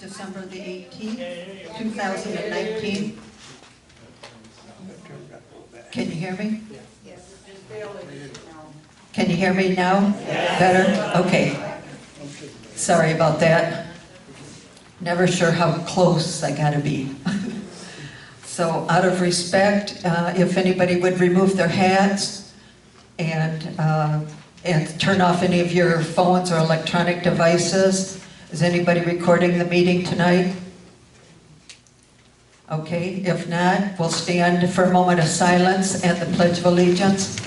December the 18th, 2019. Can you hear me? Can you hear me now? Better? Okay. Sorry about that. Never sure how close I gotta be. So out of respect, if anybody would remove their hats and turn off any of your phones or electronic devices. Is anybody recording the meeting tonight? Okay, if not, we'll stand for a moment of silence and the Pledge of Allegiance.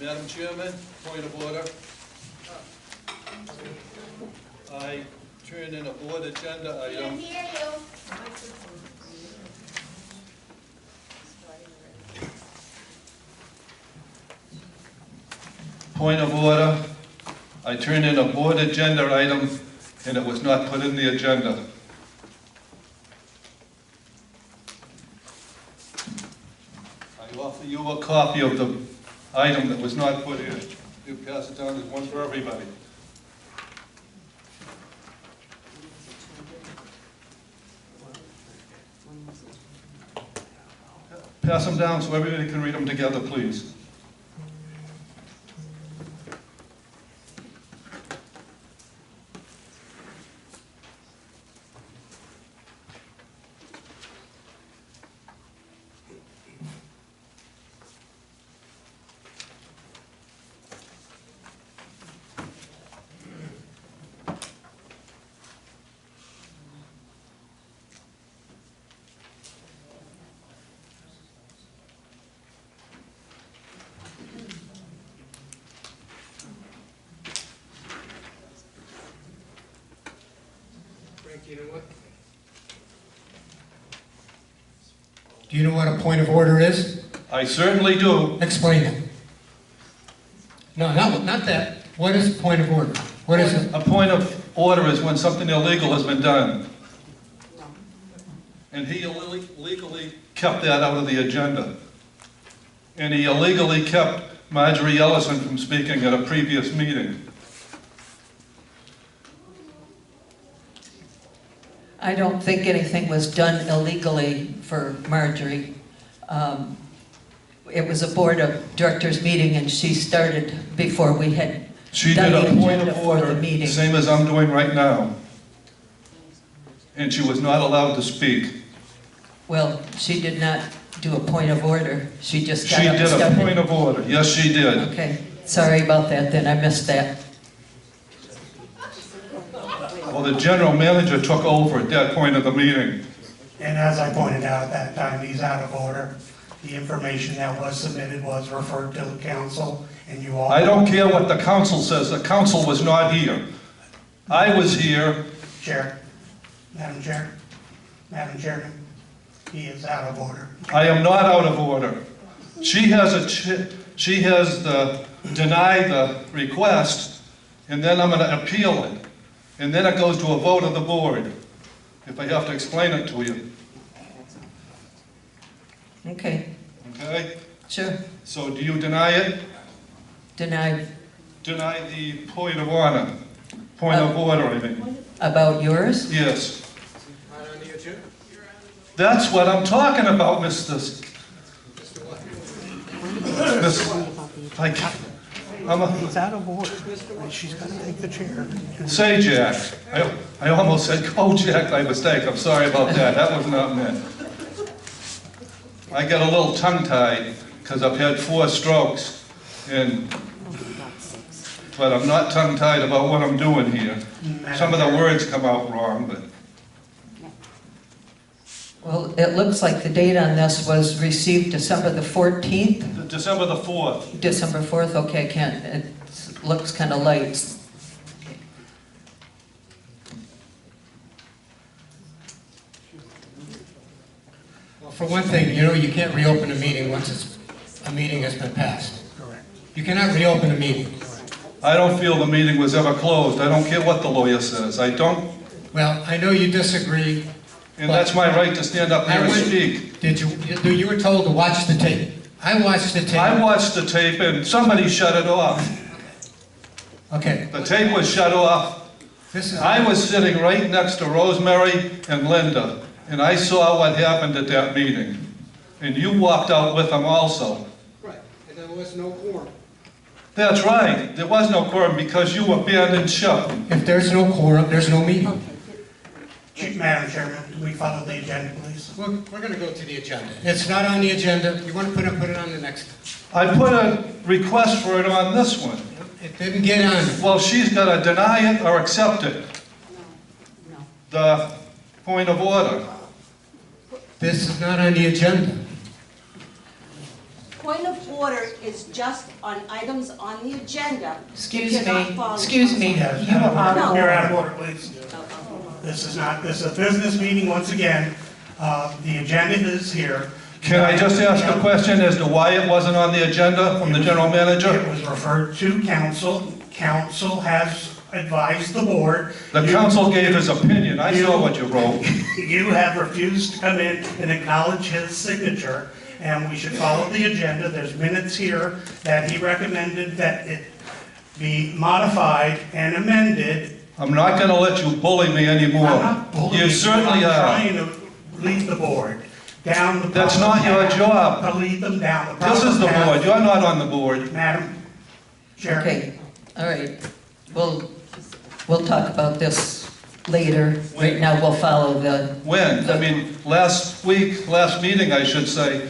Madam Chairman, point of order. I turned in a board agenda item. Can't hear you. Point of order. I turned in a board agenda item and it was not put in the agenda. I offer you a copy of the item that was not put in. You pass it down as one for everybody. Pass them down so everybody can read them together, please. Do you know what a point of order is? I certainly do. Explain it. No, not that. What is a point of order? What is it? A point of order is when something illegal has been done. And he illegally kept that out of the agenda. And he illegally kept Marjorie Ellison from speaking at a previous meeting. I don't think anything was done illegally for Marjorie. It was a board of directors meeting and she started before we had She done did the a point agenda of for the order, meeting. same as I'm doing right now. And she was not allowed to speak. Well, she did not do a point of order. She just got She up and did a started. point of order. Yes, she did. Okay, sorry about that then, I missed that. Well, the general manager took over at that point of the meeting. And as I pointed out at that time, he's out of order. The information that was submitted was referred to the council, and you all... I don't care what the council says. The council was not here. I was here. Chair, Madam Chairman, he is out of order. I am not out of order. She has denied the request, and then I'm going to appeal it. And then it goes to a vote of the board, if I have to explain it to you. Okay, Okay? sure. So do you deny it? Deny Deny the point of honor. Point of order, I mean. about yours? Yes. That's what I'm talking about, Mr. He's out of order. She's got to take the chair. Say, Jack. I almost said, oh, Jack, by mistake. I'm sorry about that. That was not meant. I get a little tongue-tied because I've had 4 strokes, but I'm not tongue-tied about what I'm doing here. Some of the words come out wrong, but... Well, it looks like the date on this was received December the 14th. December the 4th. December 4th, okay, I can't, it looks kind of light. Well, for one thing, you know, you can't reopen a meeting once a meeting has been passed. Correct. You cannot reopen a meeting. I don't feel the meeting was ever closed. I don't care what the lawyer says. I don't, Well, I know you disagree. and that's my right to stand up here and speak. You were told to watch the tape. I watched the tape. I watched the tape and somebody shut it off. Okay. The tape was shut off. This is, I was sitting right next to Rosemary and Linda, and I saw what happened at that meeting. And you walked out with them also. right, and there was no quorum. That's right. There was no quorum because you abandoned ship. If there's no quorum, there's no meeting. Madam Chairman, do we follow the agenda, please? We're going to go to the agenda. It's not on the agenda. You want to put it on the next. I put a request for it on this one. It didn't get on. Well, she's got to deny it or accept it. The point of order. This is not on the agenda. Point of order is just on items on the agenda. Excuse If you're not me, following- excuse me, Yes, you are out of You're out order. of order, please. This is a business meeting, once again. The agenda is here. Can I just ask a question as to why it wasn't on the agenda from the general It manager? was referred to council. Council has advised the board. The council gave his opinion. I saw what you wrote. You have refused to come in and acknowledge his signature, and we should follow the agenda. There's minutes here that he recommended that it be modified and amended. I'm not going to let you bully me anymore. I'm not bullying You certainly I'm are. trying to lead the board down the That's proper not your path, job. to lead them down the proper This is the path. board. You're not on the board. Madam Chair. Okay, all right. We'll talk about this later. Right now, we'll follow the, When? I mean, last meeting, I should say,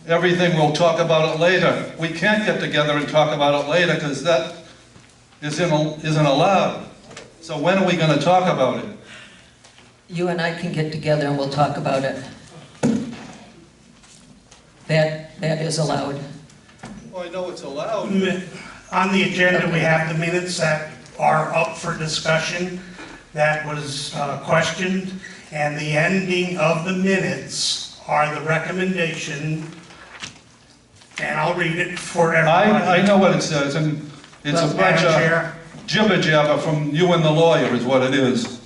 everything, we'll talk about it later. We can't get together and talk about it later because that isn't allowed. So when are we going to talk about it? you and I can get together and we'll talk about it. That is allowed. Well, I know it's allowed. On the agenda, we have the minutes that are up for discussion. That was questioned, and the ending of the minutes are the recommendation, and I'll read it for everybody. I know what it says, and it's a bunch Madam of Chair, jibber jabber from you and the lawyer is what it is.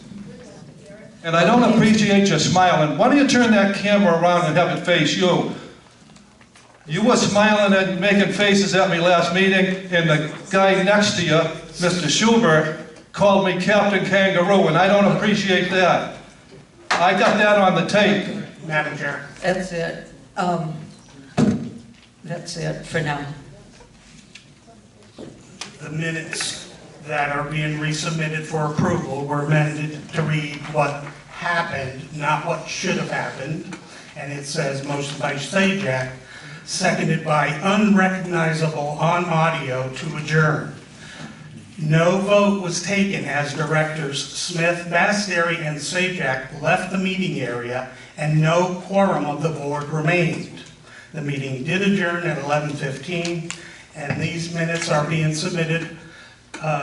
And I don't appreciate your smiling. Why don't you turn that camera around and have it face you? You were smiling and making faces at me last meeting, and the guy next to you, Mr. Schubert, called me Captain Kangaroo, and I don't appreciate that. I got that on the tape. Madam Chair. That's it. That's it for now. The minutes that are being resubmitted for approval were amended to read what happened, not what should have happened. And it says, motion by Sajak, seconded by unrecognizable on audio to adjourn. No vote was taken as directors Smith, Basteri, and Sajak left the meeting area, and no quorum of the board remained. The meeting did adjourn at 11:15, and these minutes are being submitted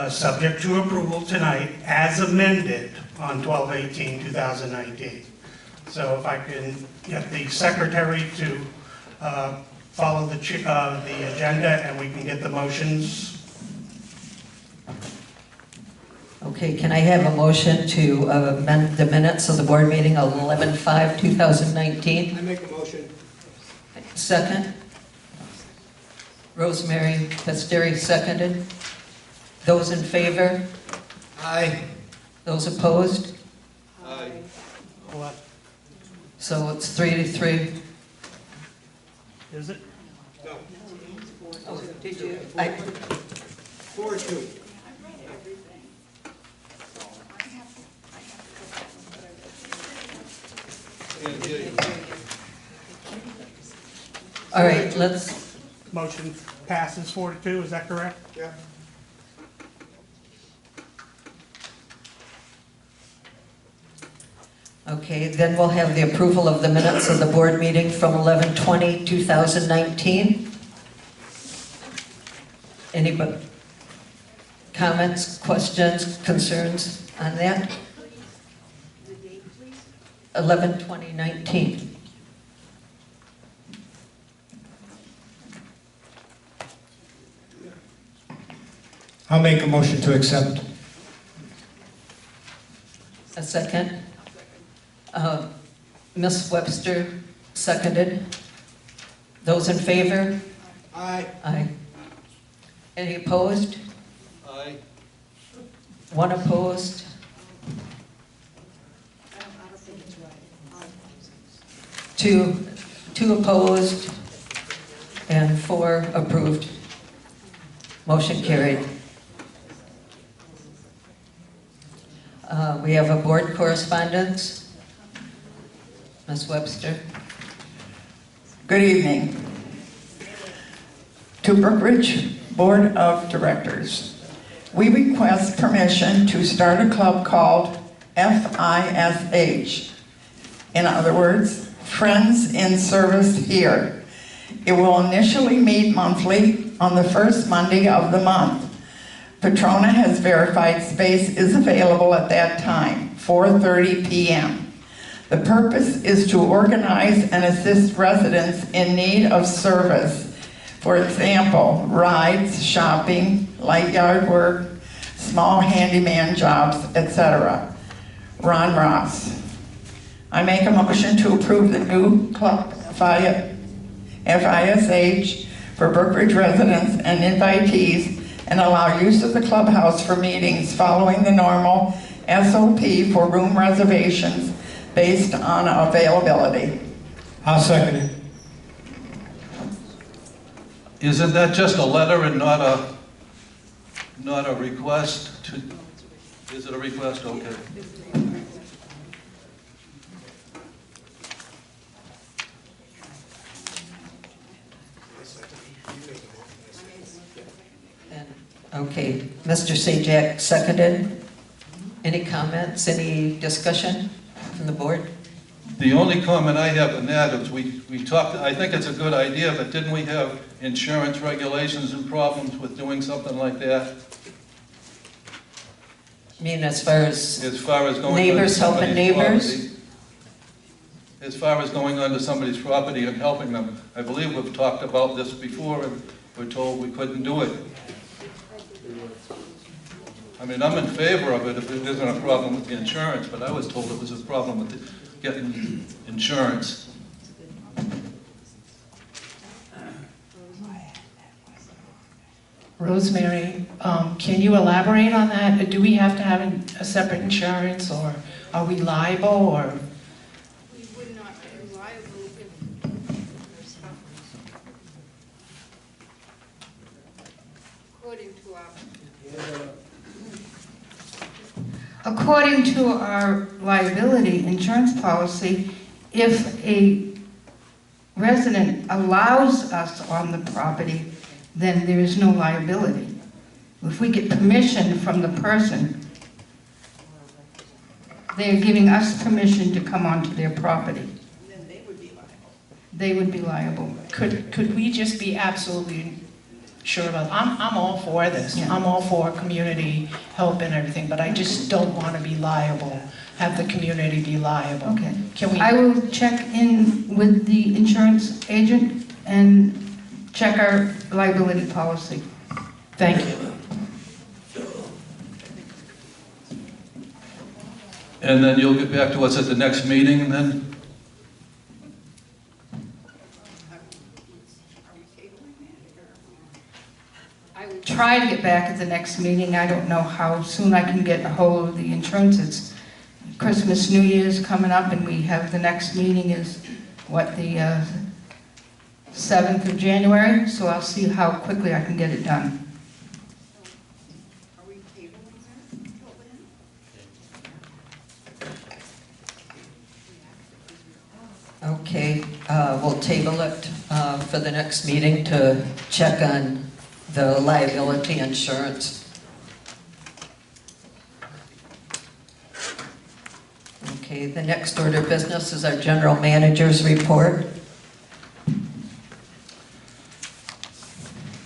subject to approval tonight as amended on 12/18/2019. So if I can get the secretary to follow the agenda and we can get the motions. Okay, can I have a motion to amend the minutes of the board meeting of 11/5/2019? I make a motion. Second? Rosemary Pasteri seconded. Those in favor? Aye. Those opposed? Aye. So it's 3-3. Is it? No. Oh, did you? 4-2. All right, let's, Motion passes 4-2, is that correct? Yeah. Okay, then we'll have the approval of the minutes of the board meeting from 11/20/2019. Anybody? Comments, questions, concerns on that? 11/20/19. I'll make a motion to accept. A second. Ms. Webster seconded. Those in favor? Aye. Aye. Any opposed? Aye. One opposed? Two opposed, and 4 approved. Motion carried. We have a board correspondence. Ms. Webster. Good evening. To Brookridge Board of Directors, we request permission to start a club called FISH. In other words, Friends in Service Here. It will initially meet monthly on the first Monday of the month. Petrona has verified space is available at that time, 4:30 p.m. The purpose is to organize and assist residents in need of service. For example, rides, shopping, light yard work, small handyman jobs, etc. Ron Ross. I make a motion to approve the new club FISH for Brookridge residents and invitees and allow use of the clubhouse for meetings following the normal SOP for room reservations based on availability. I'll second it. Isn't that just a letter and not a request to, is it a request? Okay. Okay, Mr. Sajak seconded. Any comments, any discussion from the board? The only comment I have on that is we talked, I think it's a good idea, but didn't we have insurance regulations and problems with doing something like that? I mean, as far as Going neighbors onto helping somebody's neighbors? property, as far as going onto somebody's property and helping them, I believe we've talked about this before and we're told we couldn't do it. I mean, I'm in favor of it if it isn't a problem with the insurance, but I was told it was a problem with getting insurance. Rosemary, can you elaborate on that? Do we have to have a separate insurance, or are we liable, or? We would not be liable if According to our liability insurance policy, if a resident allows us on the property, then there is no liability. If we get permission from the person, they're giving us permission to come onto their property. Then they would be liable. They would be liable. Could we just be absolutely sure about, I'm all for this. Yeah. I'm all for community help and everything, but I just don't want to be liable, have the community be liable. Okay. Can we? I will check in with the insurance agent and check our liability policy. Thank you. And then you'll get back to us at the next meeting then? I will try to get back at the next meeting. I don't know how soon I can get a hold of the insurance. It's Christmas, New Year's coming up, and we have the next meeting is, what, the 7th of January? So I'll see how quickly I can get it done. Are we tabling that? Okay, we'll table it for the next meeting to check on the liability insurance. Okay, the next order of business is our general manager's report.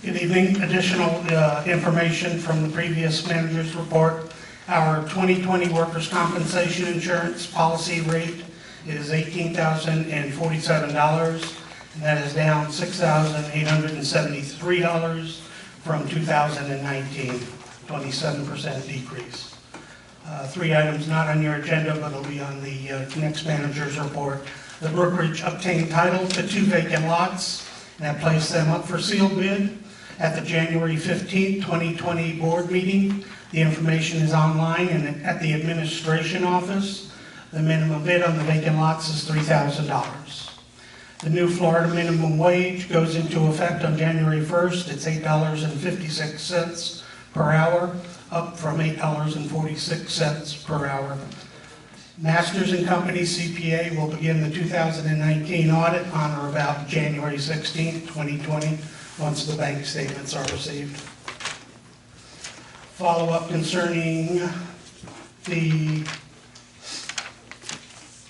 Good evening. Additional information from the previous manager's report. Our 2020 workers' compensation insurance policy rate is $18,047, and that is down $6,873 from 2019, 27% decrease. Three items not on your agenda, but will be on the next manager's report. The Brookridge obtained title to 2 vacant lots, and that placed them up for sealed bid at the January 15, 2020 board meeting. The information is online and at the administration office. The minimum bid on the vacant lots is $3,000. The new Florida minimum wage goes into effect on January 1st. It's $8.56 per hour, up from $8.46 per hour. Masters and Company CPA will begin the 2019 audit on or about January 16, 2020, once the bank statements are received. Follow-up concerning the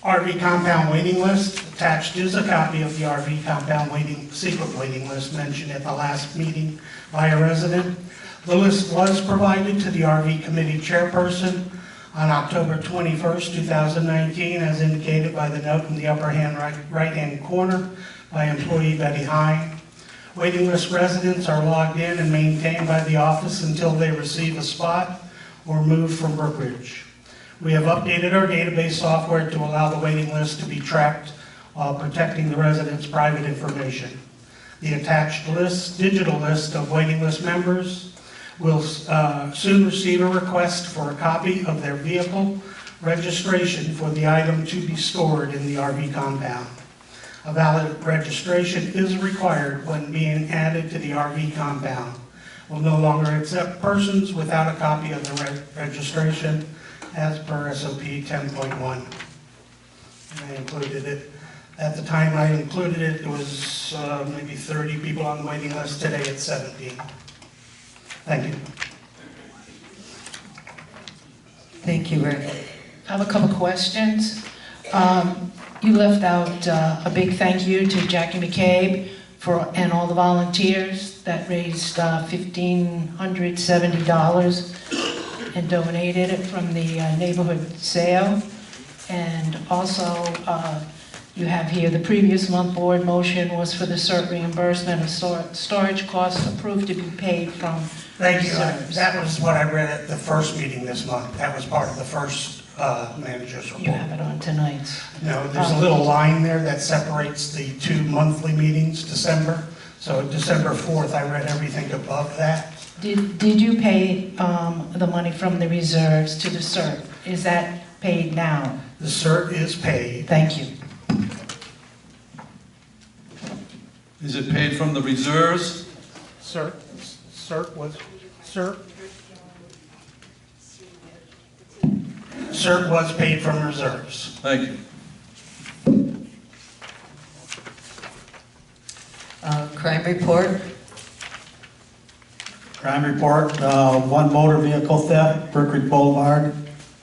RV compound waiting list. Attached is a copy of the RV compound secret waiting list mentioned at the last meeting by a resident. The list was provided to the RV committee chairperson on October 21st, 2019, as indicated by the note in the upper right-hand corner by employee Betty Hine. Waiting list residents are logged in and maintained by the office until they receive a spot or move from Brookridge. We have updated our database software to allow the waiting list to be tracked while protecting the residents' private information. The attached digital list of waiting list members will soon receive a request for a copy of their vehicle registration for the item to be stored in the RV compound. A valid registration is required when being added to the RV compound. We'll no longer accept persons without a copy of the registration as per SOP 10.1. And I included it. At the time I included it, it was maybe 30 people on the waiting list. Today it's 17. Thank you. Thank you, Rick. I have a couple questions. You left out a big thank you to Jackie McCabe and all the volunteers that raised $1,570 and donated it from the neighborhood sale. And also, you have here the previous month board motion was for the CERT reimbursement of storage costs approved to be paid from Thank you. reserves. That was what I read at the first meeting this month. That was part of the first manager's report. You have it on tonight's. No, there's a little line there that separates the 2 monthly meetings, December. So December 4th, I read everything above that. Did you pay the money from the reserves to the CERT? Is that paid now? The CERT is paid. Thank you. Is it paid from the reserves? CERT was paid from reserves. Thank you. Crime report. Crime report, one motor vehicle theft, Brookridge Boulevard,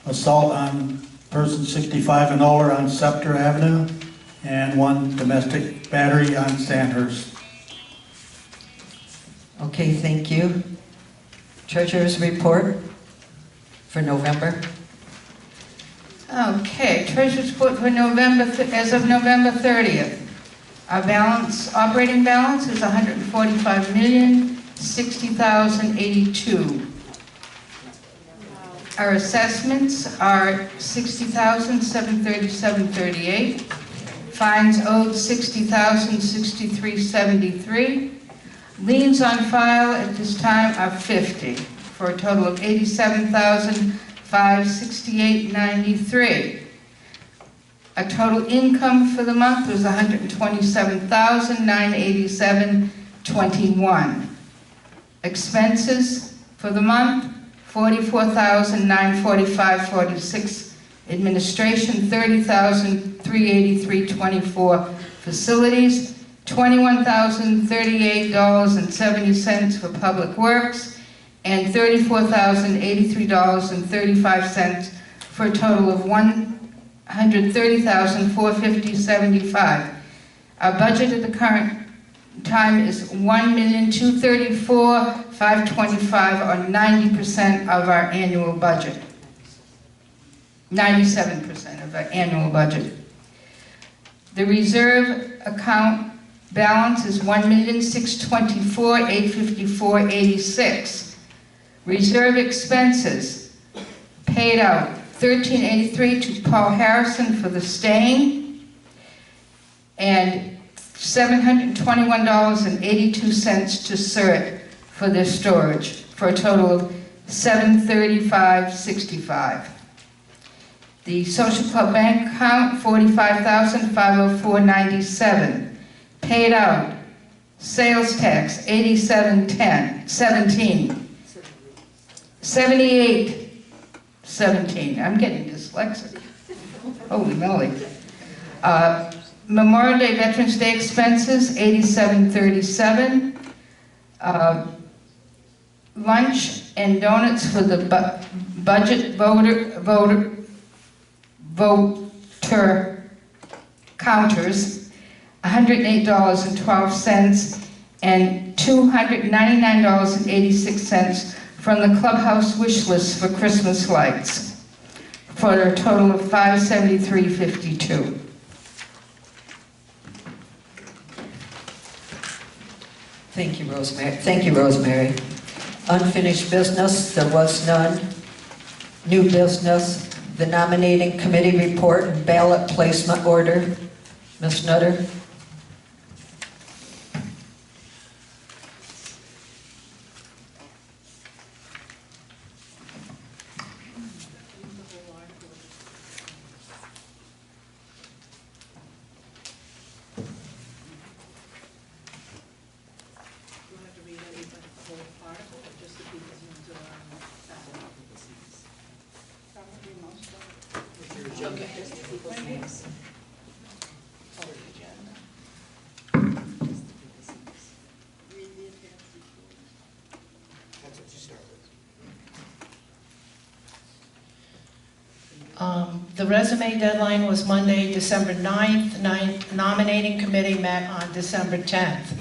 assault on person 65 and older on Scepter Avenue, and one domestic battery on Sandhurst. Okay, thank you. Treasurer's report for November. Okay, treasurer's report for November, as of November 30th. Our operating balance is $145,060,082. Our assessments are $60,737.38. Fines owed $60,063.73. Liens on file at this time are 50, for a total of $87,568.93. Our total income for the month was $127,987.21. Expenses for the month, $44,945.46. Administration, $30,383.24. Facilities, $21,038.70 for public works, and $34,083.35 for a total of $130,450.75. Our budget at the current time is $1,234,525, or 90% of our annual budget. 97% of our annual budget. The reserve account balance is $1,624,854.86. Reserve expenses paid out $13.83 to Paul Harrison for the staying, and $721.82 to CERT for their storage, for a total of $735.65. The Social Club Bank account, $45,504.97. Paid out, sales tax, $87.17. $78.17. I'm getting dyslexic. Holy moly. Memorial Day, Veterans Day expenses, $87.37. Lunch and donuts for the budget voter counters, $108.12, and $299.86 from the clubhouse wish list for Christmas lights, for a total of $573.52. Thank you, Rosemary. Thank you, Rosemary. Unfinished business, there was none. New business, the nominating committee report and ballot placement order. Ms. Nutter? The resume deadline was Monday, December 9th. Nominating committee met on December 10th.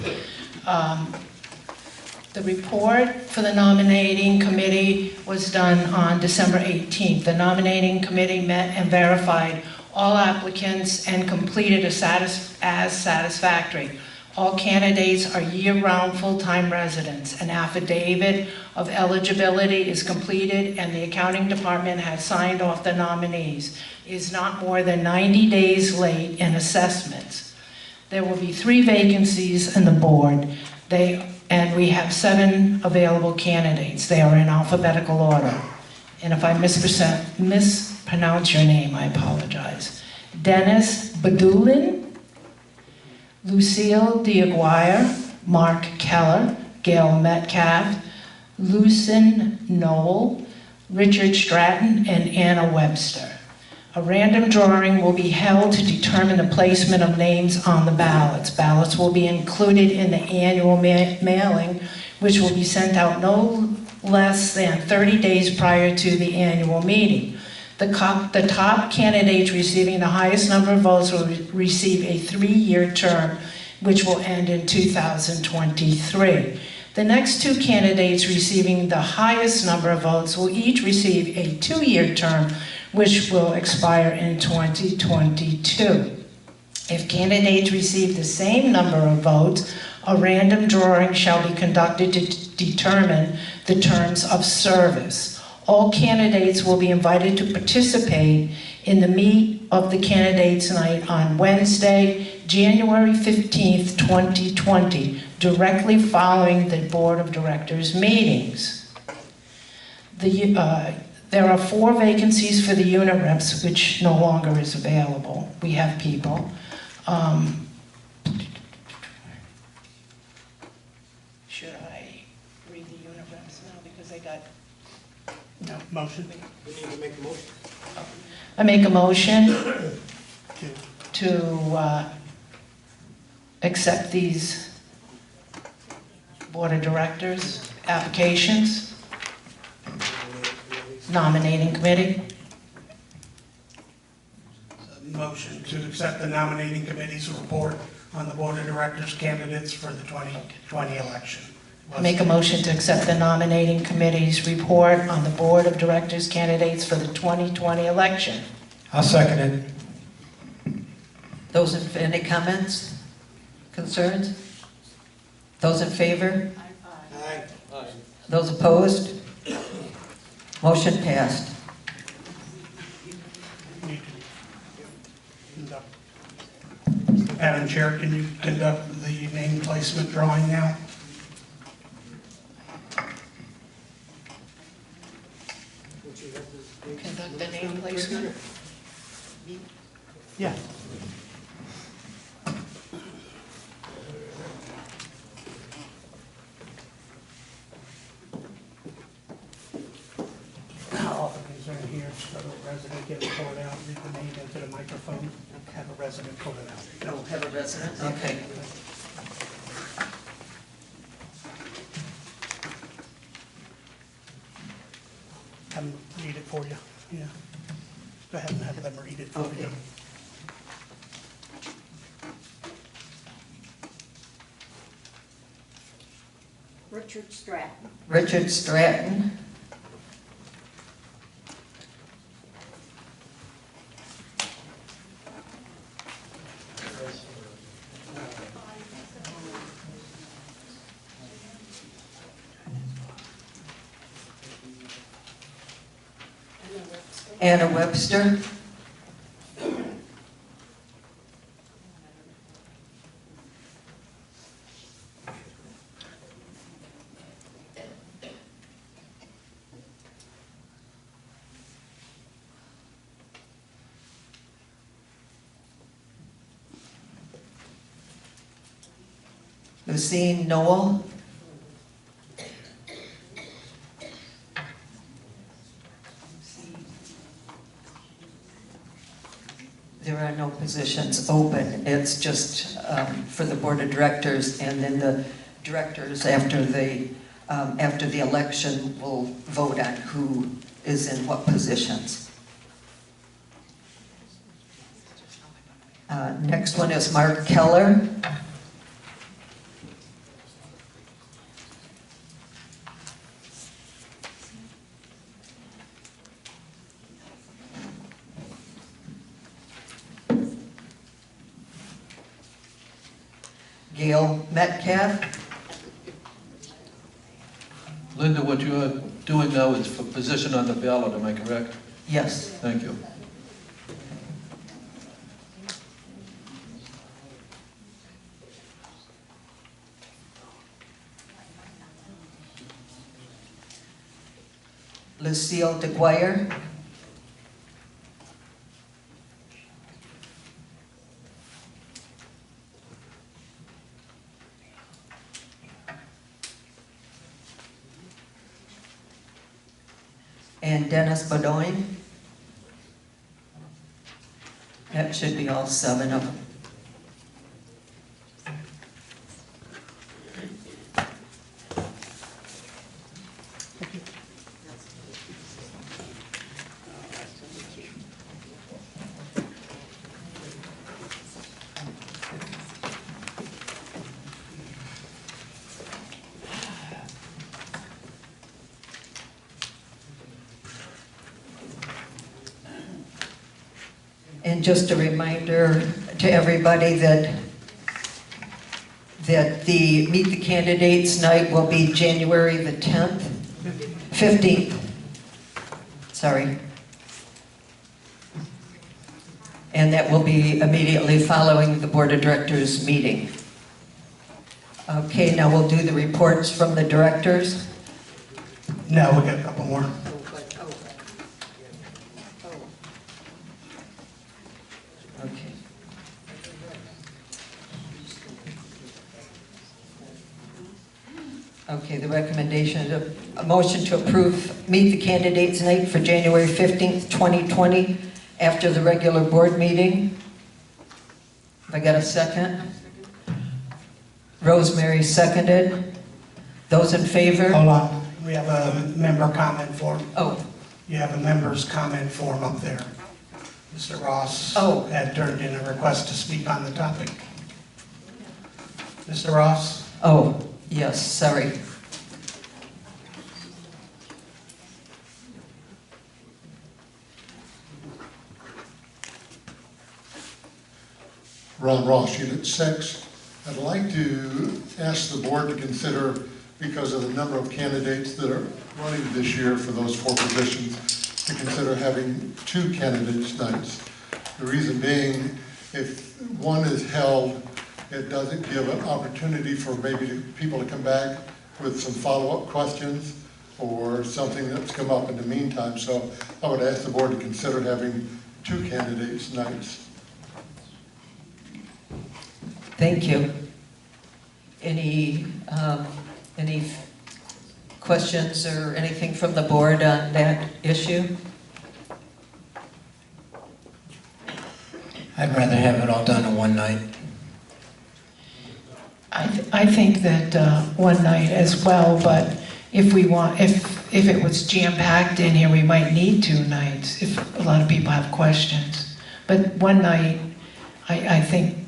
The report for the nominating committee was done on December 18th. The nominating committee met and verified all applicants and completed as satisfactory. All candidates are year-round full-time residents. An affidavit of eligibility is completed and the accounting department has signed off the nominees. It is not more than 90 days late in assessments. There will be 3 vacancies in the board, and we have 7 available candidates. They are in alphabetical order. And if I mispronounce your name, I apologize. Dennis Badulin, Lucille D'Aguirre, Mark Keller, Gail Metcalf, Lucien Knoll, Richard Stratton, and Anna Webster. A random drawing will be held to determine the placement of names on the ballots. Ballots will be included in the annual mailing, which will be sent out no less than 30 days prior to the annual meeting. The top candidates receiving the highest number of votes will receive a 3-year term, which will end in 2023. The next 2 candidates receiving the highest number of votes will each receive a 2-year term, which will expire in 2022. If candidates receive the same number of votes, a random drawing shall be conducted to determine the terms of service. All candidates will be invited to participate in the Meet of the Candidates Night on Wednesday, January 15th, 2020, directly following the Board of Directors meetings. There are 4 vacancies for the unit reps, which no longer is available. We have people. Should I read the unit reps now because they got... No, motion. We need to make a motion. I make a motion to accept these Board of Directors applications. Nominating committee. motion to accept the nominating committee's report on the Board of Directors candidates for the 2020 election. Make a motion to accept the nominating committee's report on the Board of Directors candidates for the 2020 election. I'll second it. Any comments, concerns? Those in favor? Aye. Those opposed? Motion passed. Madam Chair, can you conduct the name placement drawing now? Conduct the name placement. Yeah. All the things are in here, so the resident gets pulled out, read the name into the microphone, have a resident pull it out. No, have a resident? Okay. Have them read it for you, yeah. Go ahead and have them read it for Okay. you. Richard Stratton. Richard Stratton. Anna Webster. Lucine Noel. There are no positions open. It's just for the board of directors, and then the directors after the election will vote on who is in what positions. Next one is Mark Keller. Gail Metcalf. Linda, what you are doing now is for position on the ballot, am I correct? Yes. Thank you. Lucille DeGuire. And Dennis Bedoin. That should be all 7 of them. And just a reminder to everybody that the Meet the Candidates night will be January the 10th, 15th. Sorry. And that will be immediately following the Board of Directors meeting. Okay, now we'll do the reports from the directors. No, we got a couple more. Okay. Okay, the recommendation is a motion to approve Meet the Candidates Night for January 15th, 2020, after the regular board meeting. Have I got a second? Rosemary seconded. Those in favor? Hold on, we have a member comment form. Oh, You have a member's comment form up there. Mr. Ross Oh. had turned in a request to speak on the topic. Mr. Ross? Oh, yes, sorry. Ron Ross, Unit 6. I'd like to ask the board to consider, because of the number of candidates that are running this year for those 4 positions, to consider having 2 candidates nights. The reason being, if one is held, it doesn't give an opportunity for maybe people to come back with some follow-up questions or something that's come up in the meantime. So I would ask the board to consider having 2 candidates nights. Thank you. Any questions or anything from the board on that issue? I'd rather have it all done in one night. I think that one night as well, but if it was jam-packed in here, we might need 2 nights if a lot of people have questions. But one night, I think,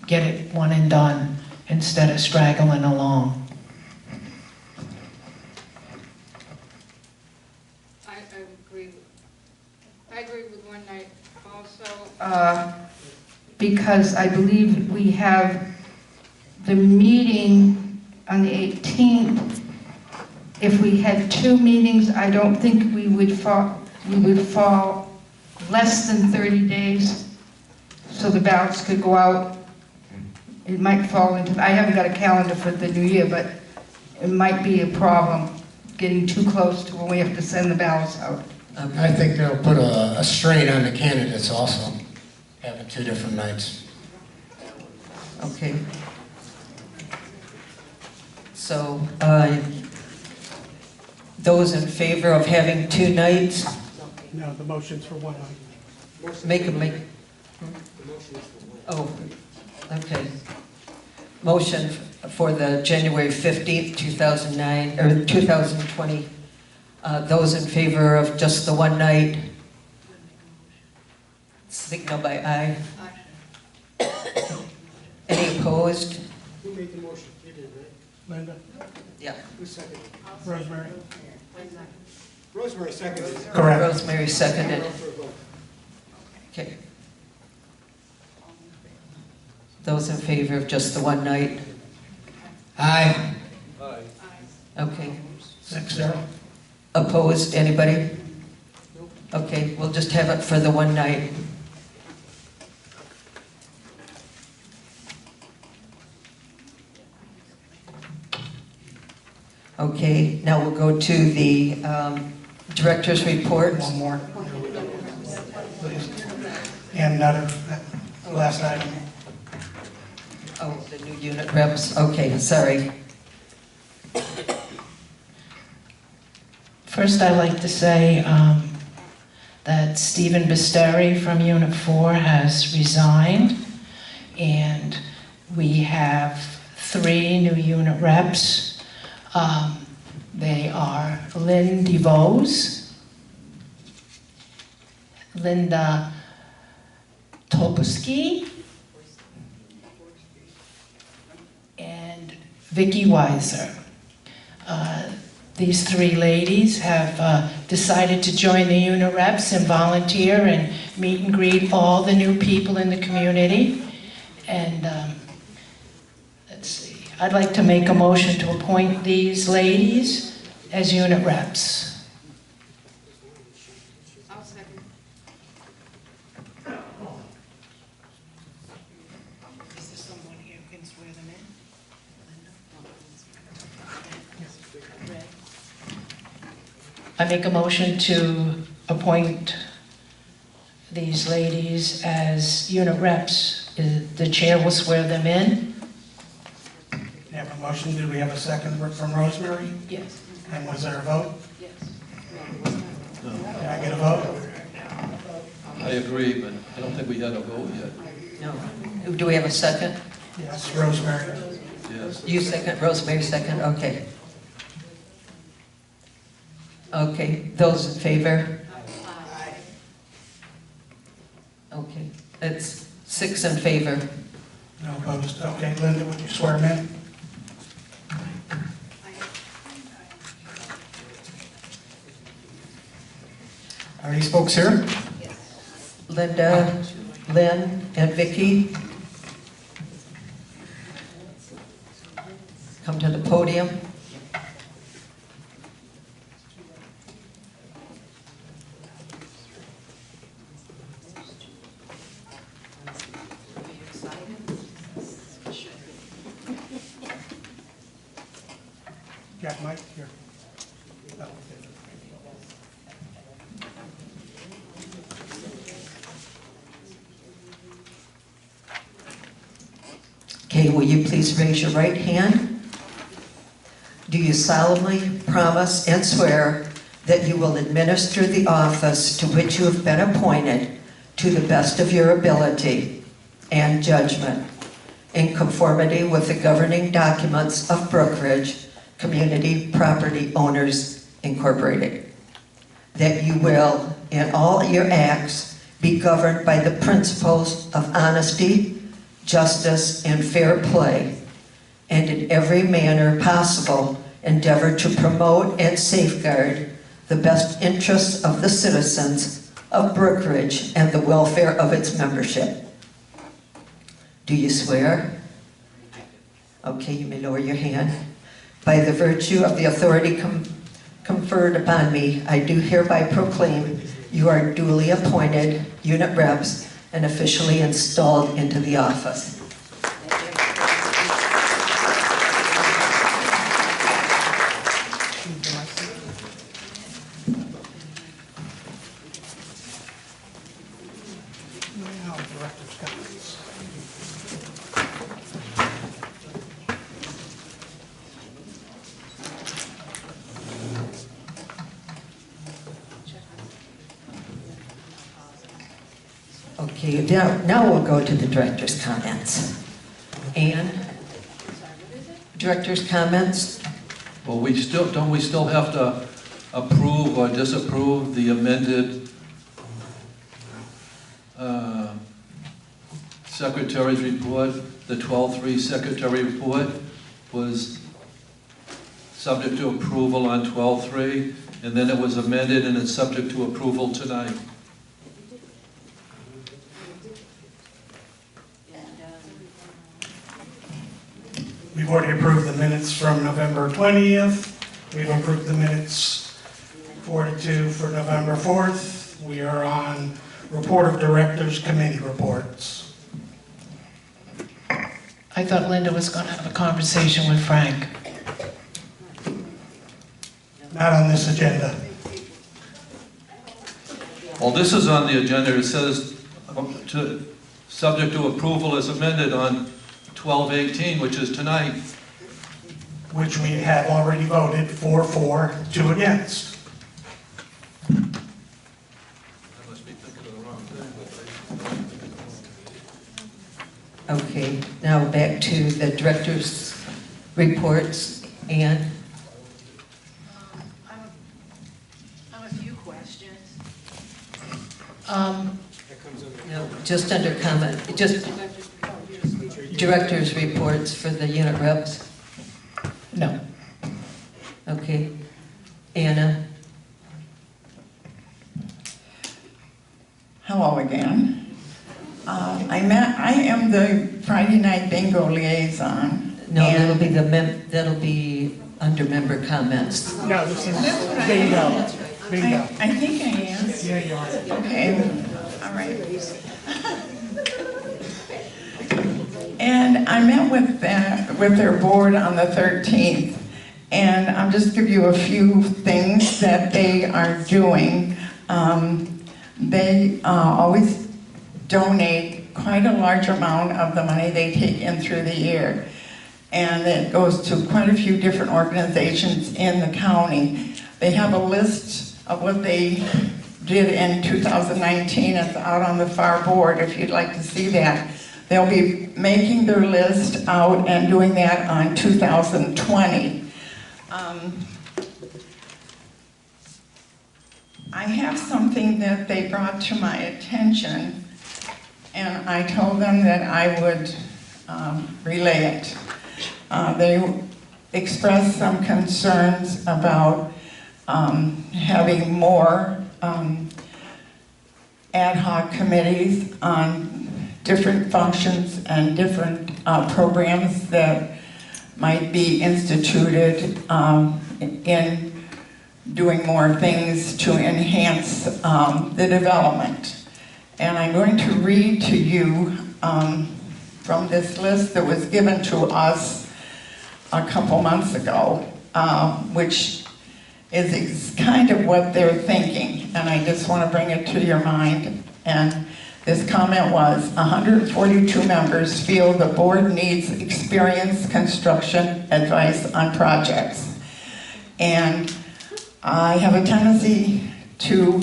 get it one and done instead of straggling along. I agree with one night also. Because I believe we have the meeting on the 18th. If we had 2 meetings, I don't think we would fall less than 30 days, so the ballots could go out. It might fall into, I haven't got a calendar for the new year, but it might be a problem getting too close to when we have to send the ballots out. I think they'll put a strain on the candidates also, having 2 different nights. Okay. So, those in favor of having 2 nights, No, the motion's for one night. make. Oh, okay. Motion for the January 15th, 2009, or 2020. Those in favor of just the one night, signal by aye. Any opposed? Who made the motion? You did, right? Linda? Yeah. Who seconded? Rosemary? Rosemary seconded. Correct. Rosemary seconded. Okay. Those in favor of just the one night? Aye. Okay. 6-0. Opposed, anybody? Okay, we'll just have it for the one night. Okay, now we'll go to the director's report. One more. Please. And another, last item. Oh, the new unit reps, okay, sorry. First, I'd like to say that Stephen Bisteri from Unit 4 has resigned, and we have 3 new unit reps. They are Lynn DeVos, Linda Topuski, and Vicki Weiser. These 3 ladies have decided to join the unit reps and volunteer and meet and greet all the new people in the community. And let's see, I'd like to make a motion to appoint these ladies as unit reps. I'll second. Is there someone here who can swear them in? I make a motion to appoint these ladies as unit reps. The chair will swear them in. We have a motion. Did we have a second from Rosemary? Yes. And was there a vote? Yes. Can I get a vote? I agree, but I don't think we had a vote yet. No. Do we have a second? Yes, Rosemary. Yes. You second, Rosemary second, okay. Okay, those in favor? 6 in favor. No opposed. Okay, Linda, would you swear me in? Are these folks here? Linda, Lynn, and Vicky, come to the podium. Got Mike here. Oh, okay. Okay, will you please raise your right hand? Do you solemnly promise and swear that you will administer the office to which you have been appointed to the best of your ability and judgment, in conformity with the governing documents of Brookridge Community Property Owners Incorporated? That you will, in all your acts, be governed by the principles of honesty, justice, and fair play, and in every manner possible endeavor to promote and safeguard the best interests of the citizens of Brookridge and the welfare of its membership. Do you swear? Okay, you may lower your hand. By the virtue of the authority conferred upon me, I do hereby proclaim you are duly appointed unit reps and officially installed into the office. Now, director's comments. Okay, now we'll go to the director's comments. Ann? Director's comments? Well, we still have to approve or disapprove the amended Secretary's report. The 12-3 Secretary report was subject to approval on 12-3, and then it was amended and it's subject to approval tonight. We've already approved the minutes from November 20th. We've approved the minutes 4-2 for November 4th. We are on report of directors committee reports. I thought Linda was going to have a conversation with Frank. Not on this agenda. Well, this is on the agenda. It says subject to approval as amended on 12/18, which is tonight. Which we have already voted 4-4, 2 against. I must be thinking of the wrong thing. Okay, now back to the director's reports. Ann? I have a few questions. No, just under comment, just director's reports for the unit reps. No. Okay. Anna? Hello again. I am the Friday night bingo liaison. No, and that'll be under member comments. No, this is bingo. Bingo. I think I am. Yeah, you are. Okay, all right. And I met with their board on the 13th, and I'll just give you a few things that they are doing. They always donate quite a large amount of the money they take in through the year, and it goes to quite a few different organizations in the county. They have a list of what they did in 2019. It's out on the far board if you'd like to see that. They'll be making their list out and doing that on 2020. I have something that they brought to my attention, and I told them that I would relay it. They expressed some concerns about having more ad hoc committees on different functions and different programs that might be instituted in doing more things to enhance the development. And I'm going to read to you from this list that was given to us a couple months ago, which is kind of what they're thinking, and I just want to bring it to your mind. And this comment was, 142 members feel the board needs experienced construction advice on projects. And I have a tendency to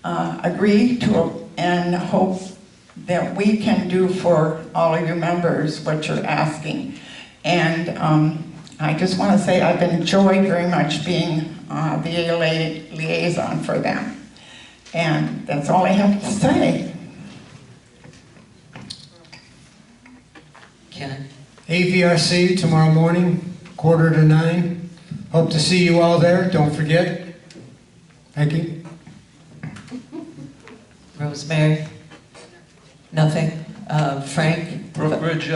agree to and hope that we can do for all of you members what you're asking. And I just want to say I've enjoyed very much being the liaison for them. And that's all I have to say. Ken? AVRC tomorrow morning, 8:45. Hope to see you all there. Don't forget. Thank you. Rosemary? Nothing? Frank? Brookridge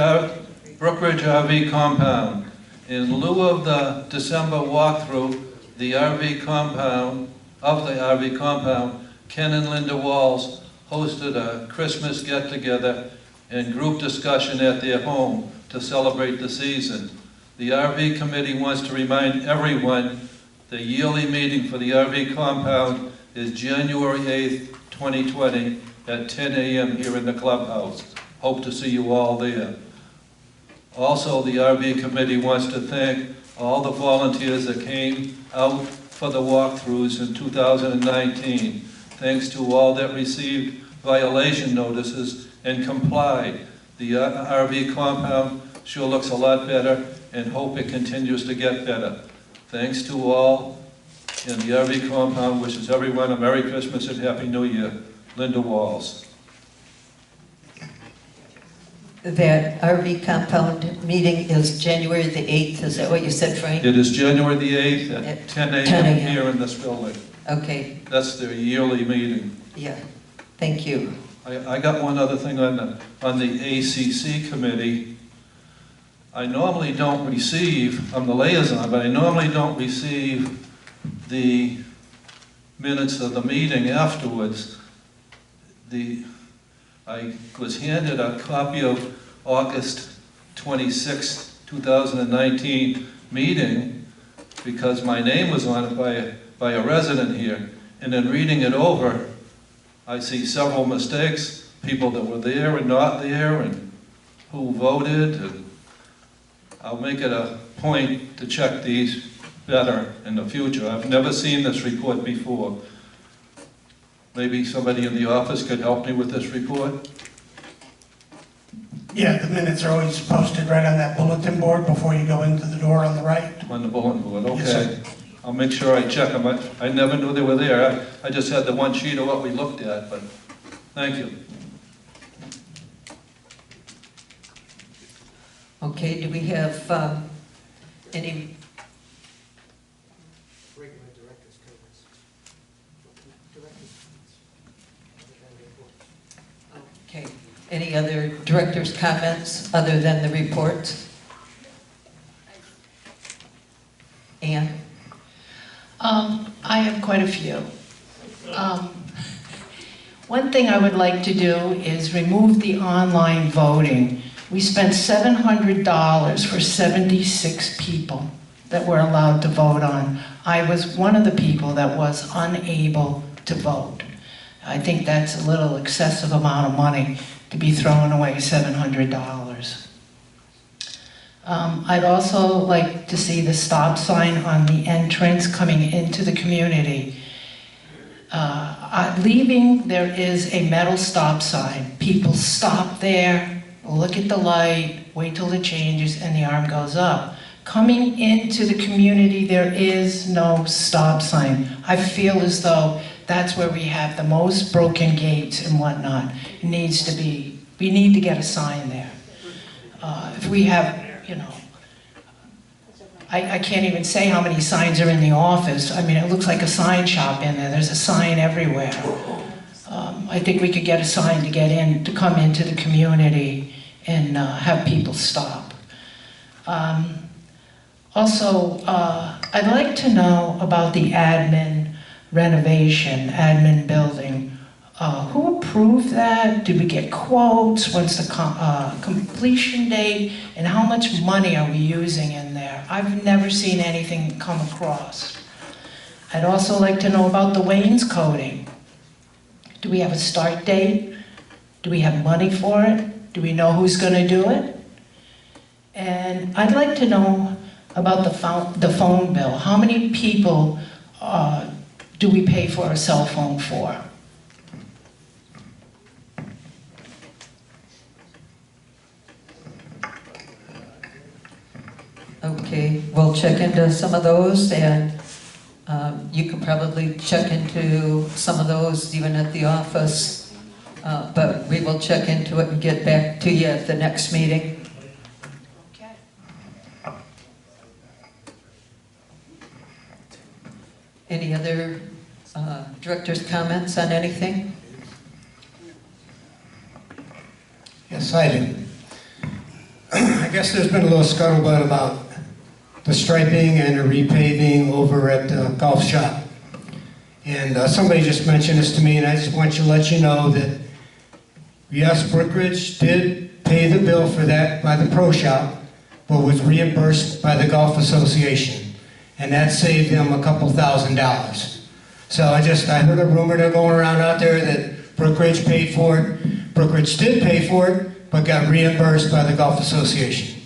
RV compound. In lieu of the December walkthrough, the RV compound, Ken and Linda Walls hosted a Christmas get-together and group discussion at their home to celebrate the season. The RV committee wants to remind everyone the yearly meeting for the RV compound is January 8th, 2020 at 10 a.m. here in the clubhouse. Hope to see you all there. Also, the RV committee wants to thank all the volunteers that came out for the walkthroughs in 2019. Thanks to all that received violation notices and complied. The RV compound sure looks a lot better and hope it continues to get better. Thanks to all in the RV compound. Wishes everyone a Merry Christmas and Happy New Year. Linda Walls. That RV compound meeting is January the 8th, is that what you said, Frank? It is January the 8th at 10 a.m. here in this building. Okay, That's their yearly meeting. yeah, thank you. I got one other thing on the ACC committee. I normally don't receive, I'm the liaison, but I normally don't receive the minutes of the meeting afterwards. I was handed a copy of August 26, 2019 meeting because my name was on it by a resident here. And in reading it over, I see several mistakes, people that were there and not there, and who voted. And I'll make it a point to check these better in the future. I've never seen this report before. Maybe somebody in the office could help me with this report? Yeah, the minutes are always posted right on that bulletin board before you go into the door on the right. On the bulletin board, okay. Yes, sir. I'll make sure I check them. I never knew they were there. I just had the one sheet of what we looked at, but thank you. Okay, do we have any? Okay, any other director's comments other than the reports? Ann? I have quite a few. One thing I would like to do is remove the online voting. We spent $700 for 76 people that were allowed to vote on. I was one of the people that was unable to vote. I think that's a little excessive amount of money to be throwing away $700. I'd also like to see the stop sign on the entrance coming into the community. Leaving, there is a metal stop sign. People stop there, look at the light, wait till it changes, and the arm goes up. Coming into the community, there is no stop sign. I feel as though that's where we have the most broken gates and whatnot. It needs to be We need to get a sign there. If we have, you know, I can't even say how many signs are in the office. I mean, it looks like a sign shop in there. There's a sign everywhere. I think we could get a sign to get in, to come into the community and have people stop. Also, I'd like to know about the admin renovation, admin building. Who approved that? Did we get quotes? What's the completion date? And how much money are we using in there? I've never seen anything come across. I'd also like to know about the wainscoting. Do we have a start date? Do we have money for it? Do we know who's going to do it? And I'd like to know about the phone bill. How many people do we pay for a cell phone for? Okay, we'll check into some of those, and you can probably check into some of those even at the office, but we will check into it and get back to you at the next meeting. Okay. Any other director's comments on anything? Yes, I do. I guess there's been a little scuttlebutt about the striping and the repaving over at the golf shop. And somebody just mentioned this to me, and I just want to let you know that, yes, Brookridge did pay the bill for that by the pro shop, but was reimbursed by the Golf Association. And that saved them a couple $1,000s. So I heard a rumor they're going around out there that Brookridge paid for it. Brookridge did pay for it, but got reimbursed by the Golf Association.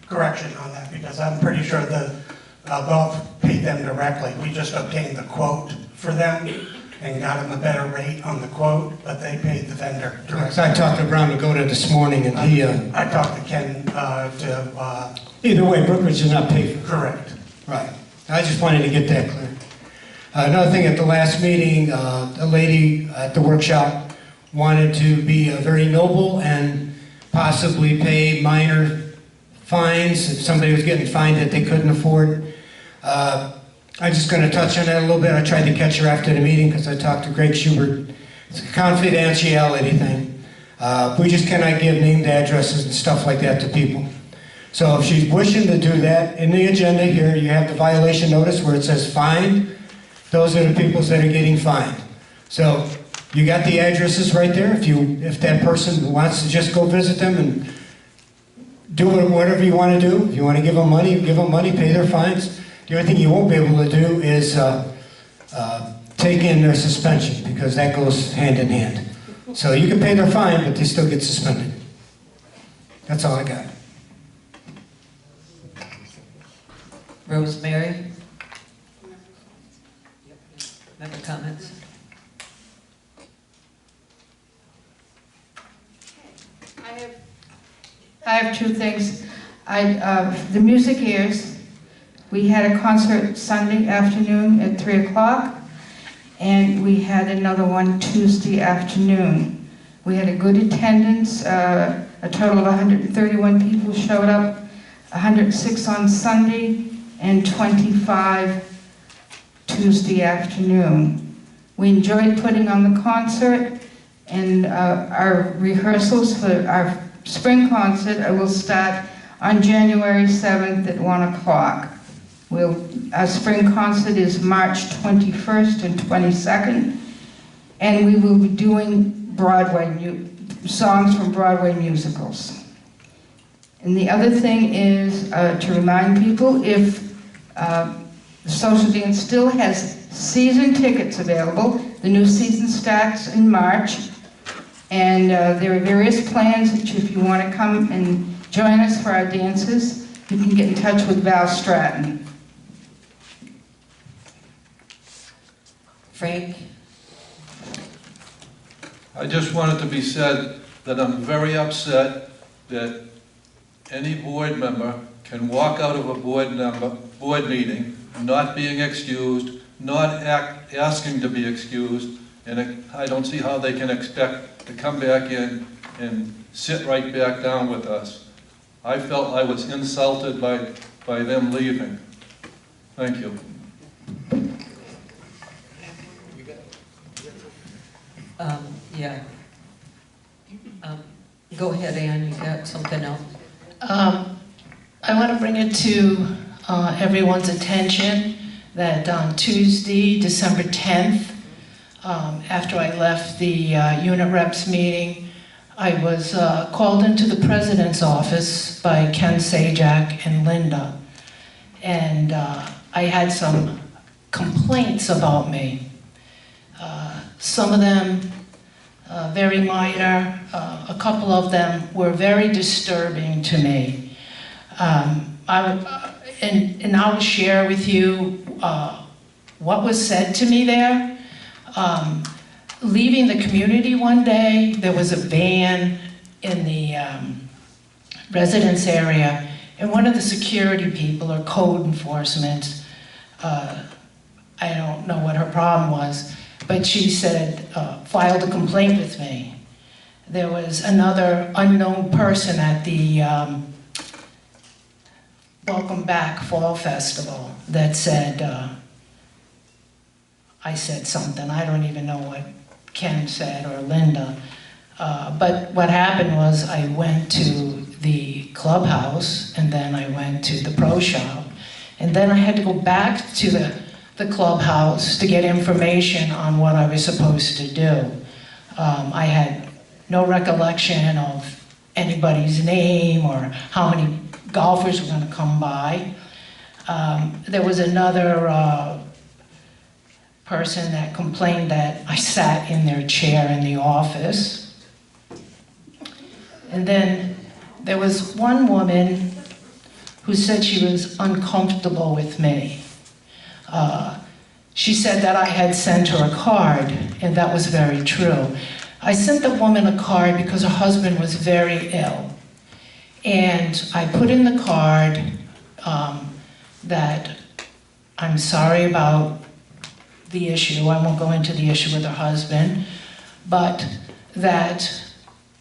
Correction on that, because I'm pretty sure the golf paid them directly. We just obtained the quote for them and got them a better rate on the quote, but they paid the vendor directly. I talked to Brown Dakota this morning, and he... I talked to Ken Either way, Brookridge did not pay for it. correct. Right. I just wanted to get that clear. Another thing, at the last meeting, a lady at the workshop wanted to be very noble and possibly pay minor fines if somebody was getting fined that they couldn't afford. I'm just going to touch on that a little bit. I tried to catch her after the meeting because I talked to Greg Schubert. It's a confidentiality thing. We just cannot give named addresses and stuff like that to people. So if she's wishing to do that, in the agenda here, you have the violation notice where it says fined. Those are the people that are getting fined. So you got the addresses right there. If that person wants to just go visit them and do whatever you want to do. If you want to give them money, pay their fines. The only thing you won't be able to do is take in their suspension, because that goes hand in hand. So you can pay their fine, but they still get suspended. That's all I got. Rosemary? Member comments? I have two things. The music ears, we had a concert Sunday afternoon at 3 o'clock, and we had another one Tuesday afternoon. We had a good attendance. A total of 131 people showed up, 106 on Sunday, and 25 Tuesday afternoon. We enjoyed putting on the concert, and our rehearsals for our spring concert will start on January 7th at 1 o'clock. Our spring concert is March 21st and 22nd, and we will be doing songs from Broadway musicals. And the other thing is to remind people, if the Social Dance still has season tickets available. The new season starts in March, and there are various plans that if you want to come and join us for our dances, you can get in touch with Val Stratton. Frank? I just want it to be said that I'm very upset that any board member can walk out of a board meeting not being excused, not asking to be excused, And I don't see how they can expect to come back in and sit right back down with us. I felt I was insulted by them leaving. Thank you. Yeah. Go ahead, Ann, you got something else? I want to bring it to everyone's attention that on Tuesday, December 10th, after I left the unit reps meeting, I was called into the president's office by Ken Sajak and Linda. And I had some complaints about me. Some of them very minor, a couple of them were very disturbing to me. And I'll share with you what was said to me there. Leaving the community one day, there was a van in the residence area, and one of the security people or code enforcement, I don't know what her problem was, but she said, filed a complaint with me. There was another unknown person at the Welcome Back Fall Festival that said, I said something, I don't even know what Ken said or Linda. But what happened was I went to the clubhouse and then I went to the pro shop and then I had to go back to the clubhouse to get information on what I was supposed to do. I had no recollection of anybody's name or how many golfers were going to come by. There was another person that complained that I sat in their chair in the office. And then there was one woman who said she was uncomfortable with me. She said that I had sent her a card, and that was very true. I sent the woman a card because her husband was very ill. And I put in the card that I'm sorry about the issue. I won't go into the issue with her husband, but that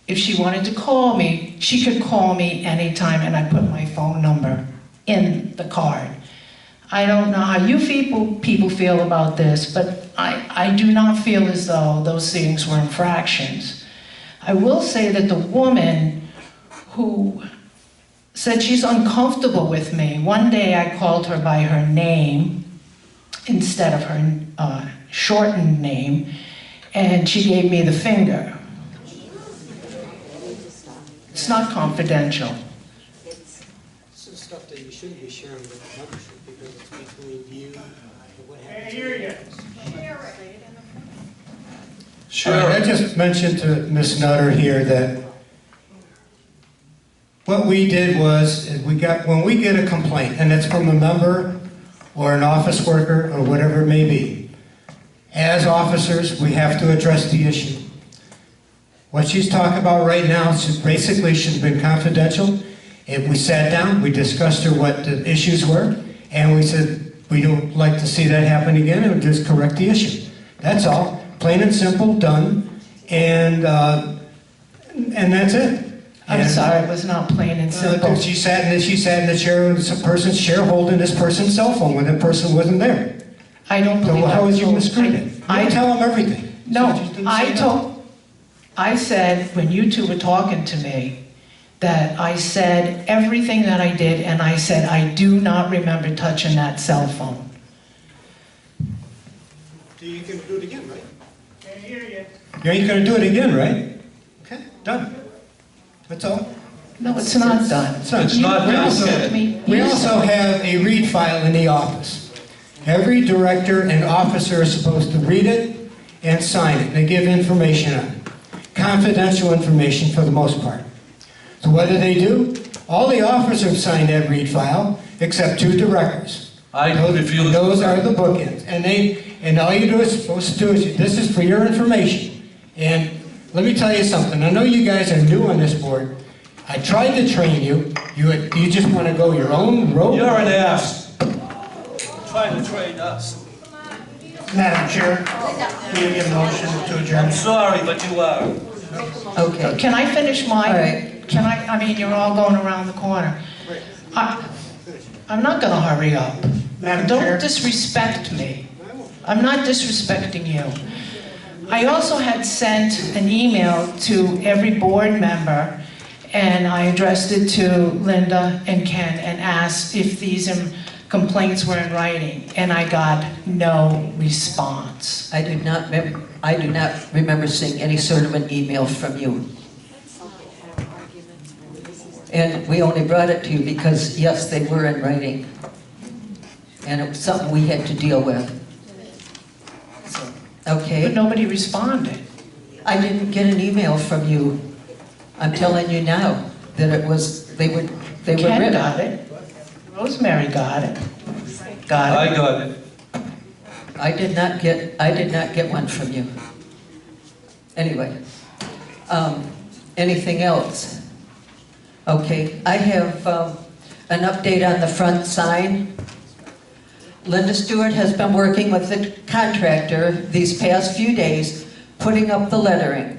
if she wanted to call me, she could call me anytime, and I put my phone number in the card. I don't know how you people feel about this, but I do not feel as though those things were infractions. I will say that the woman who said she's uncomfortable with me, one day I called her by her name instead of her shortened name, and she gave me the finger. It's not confidential. It's stuff that you shouldn't be sharing with the membership because it's between you and what happens. I hear you. Sure. I just mentioned to Ms. Nutter here that what we did was, when we get a complaint, and it's from a member or an office worker or whatever it may be, as officers, we have to address the issue. What she's talking about right now basically should have been confidential. If we sat down, we discussed her what the issues were, and we said we don't like to see that happen again, and we just correct the issue. That's all, plain and simple, done, and that's it. I'm sorry, it was not plain and simple. She sat in the chair of this person's chair holding this person's cell phone when that person wasn't there. I don't believe So that. how was you misreading? I tell them everything. No, So you didn't say that? I said, when you two were talking to me, that I said everything that I did, and I said, I do not remember touching that cell phone. So you can do it again, right? You ain't gonna do it again, right? Okay, done. That's all. No, it's not done. It's not. It's not You done. insulted me. We also have a read file in the office. Every director and officer is supposed to read it and sign it. They give information on it. Confidential information for the most part. So what do? All the officers signed that read file, except 2 directors. I refuse. Those are the bookends. And all you do is supposed to do is, this is for your information. And let me tell you something. I know you guys are new on this board. I tried to train you. You just want to go your own road. You're an ass. Trying to train us. Madam Chair, will you give a motion to adjourn? I'm sorry, but you are. Okay. Can I finish my? All right. Can I mean, you're all going around the corner. I'm not gonna hurry up. Madam Chair. Don't disrespect me. I'm not disrespecting you. I also had sent an email to every board member, and I addressed it to Linda and Ken and asked if these complaints were in writing, and I got no response. I do not remember seeing any sort of an email from you. And we only brought it to you because, yes, they were in writing. And it was something we had to deal with. So, okay. But nobody responded. I didn't get an email from you. I'm telling you now that it was, they were Ken written. got it. Rosemary got it. I got it. I did not get one from you. Anyway, anything else? Okay, I have an update on the front sign. Linda Stewart has been working with the contractor these past few days, putting up the lettering.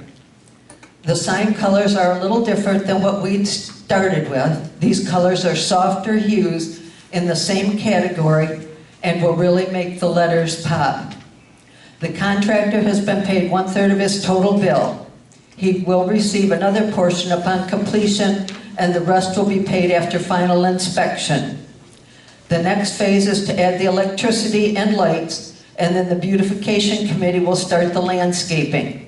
The sign colors are a little different than what we'd started with. These colors are softer hues in the same category and will really make the letters pop. The contractor has been paid 1/3 of his total bill. He will receive another portion upon completion, and the rest will be paid after final inspection. The next phase is to add the electricity and lights, and then the beautification committee will start the landscaping.